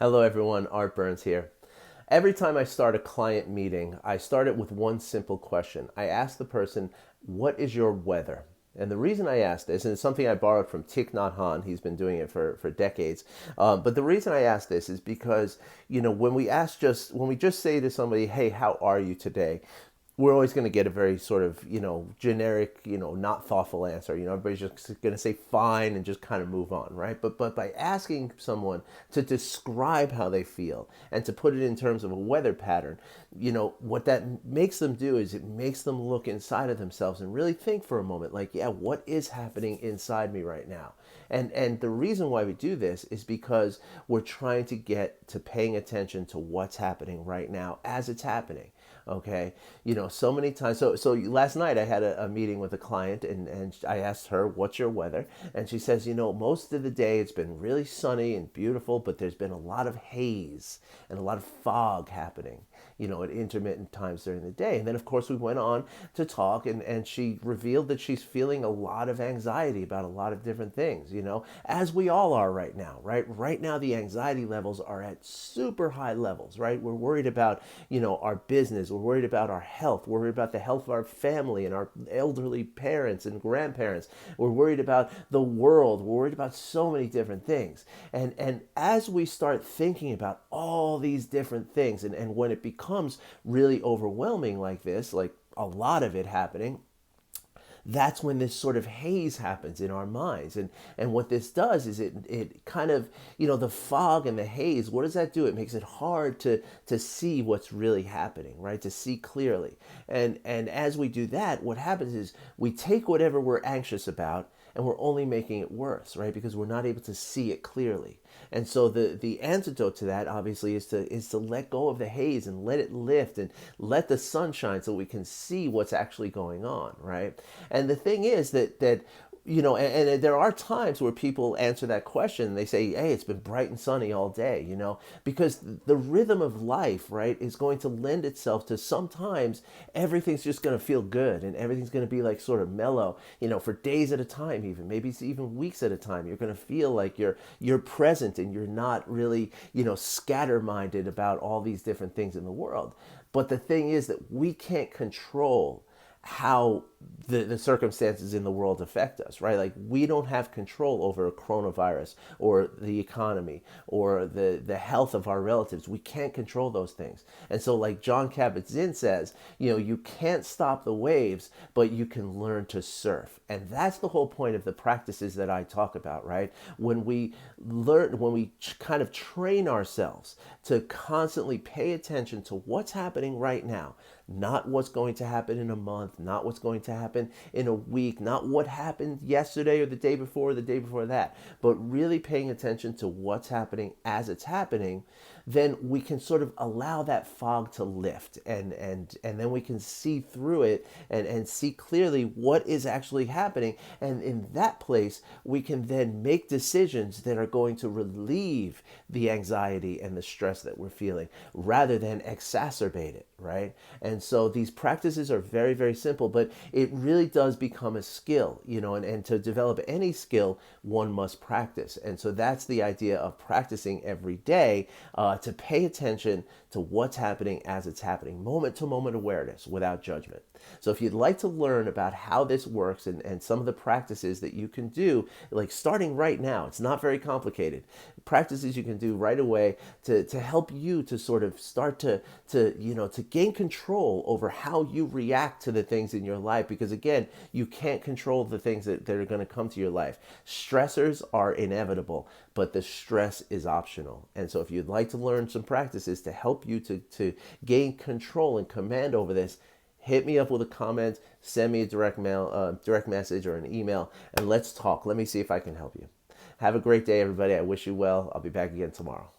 Hello everyone, Art Burns here. Every time I start a client meeting, I start it with one simple question. I ask the person, what is your weather? And the reason I ask this, and it's something I borrowed from Thich Nhat Hanh, he's been doing it for decades. But the reason I ask this is because, when we just say to somebody, hey, how are you today? We're always going to get a very sort of, generic, not thoughtful answer. Everybody's just going to say fine and just kind of move on, right? But by asking someone to describe how they feel and to put it in terms of a weather pattern, what that makes them do is it makes them look inside of themselves and really think for a moment, like, yeah, what is happening inside me right now? And the reason why we do this is because we're trying to get to paying attention to what's happening right now as it's happening. Okay, so many times. So last night I had a meeting with a client, and I asked her, "What's your weather?" And she says, most of the day it's been really sunny and beautiful, but there's been a lot of haze and a lot of fog happening, at intermittent times during the day. And then of course we went on to talk, and she revealed that she's feeling a lot of anxiety about a lot of different things, as we all are right now, right? Right now the anxiety levels are at super high levels, right? We're worried about, our business. We're worried about our health. We're worried about the health of our family and our elderly parents and grandparents. We're worried about the world. We're worried about so many different things. And as we start thinking about all these different things, and when it becomes really overwhelming like this, like a lot of it happening, that's when this sort of haze happens in our minds. And what this does is it kind of, the fog and the haze, what does that do? It makes it hard to see what's really happening, right? To see clearly. And as we do that, what happens is we take whatever we're anxious about and we're only making it worse, right? Because we're not able to see it clearly. And so the antidote to that obviously is to let go of the haze and let it lift and let the sun shine so we can see what's actually going on, right? And the thing is that and there are times where people answer that question and they say, hey, it's been bright and sunny all day, because the rhythm of life, right, is going to lend itself to sometimes everything's just going to feel good and everything's going to be like sort of mellow, for days at a time, even maybe it's even weeks at a time. You're going to feel like you're present and you're not really, scatter-minded about all these different things in the world. But the thing is that we can't control how the circumstances in the world affect us, right? Like we don't have control over a coronavirus or the economy or the health of our relatives. We can't control those things. And so like John Kabat-Zinn says, you can't stop the waves, but you can learn to surf. And that's the whole point of the practices that I talk about, right? When we kind of train ourselves to constantly pay attention to what's happening right now, not what's going to happen in a month, not what's going to happen in a week, not what happened yesterday or the day before, the day before that, but really paying attention to what's happening as it's happening, then we can sort of allow that fog to lift, and then we can see through it and see clearly what is actually happening. And in that place, we can then make decisions that are going to relieve the anxiety and the stress that we're feeling rather than exacerbate it, right? And so these practices are very, very simple, but it really does become a skill, and to develop any skill, one must practice. And so that's the idea of practicing every day, to pay attention to what's happening as it's happening, moment to moment awareness without judgment. So if you'd like to learn about how this works and some of the practices that you can do, like starting right now, it's not very complicated. Practices you can do right away to help you to sort of start to gain control over how you react to the things in your life. Because again, you can't control the things that are going to come to your life. Stressors are inevitable, but the stress is optional. And so if you'd like to learn some practices to help you to gain control and command over this, hit me up with a comment, send me a direct message or an email, and let's talk. Let me see if I can help you. Have a great day, everybody. I wish you well. I'll be back again tomorrow.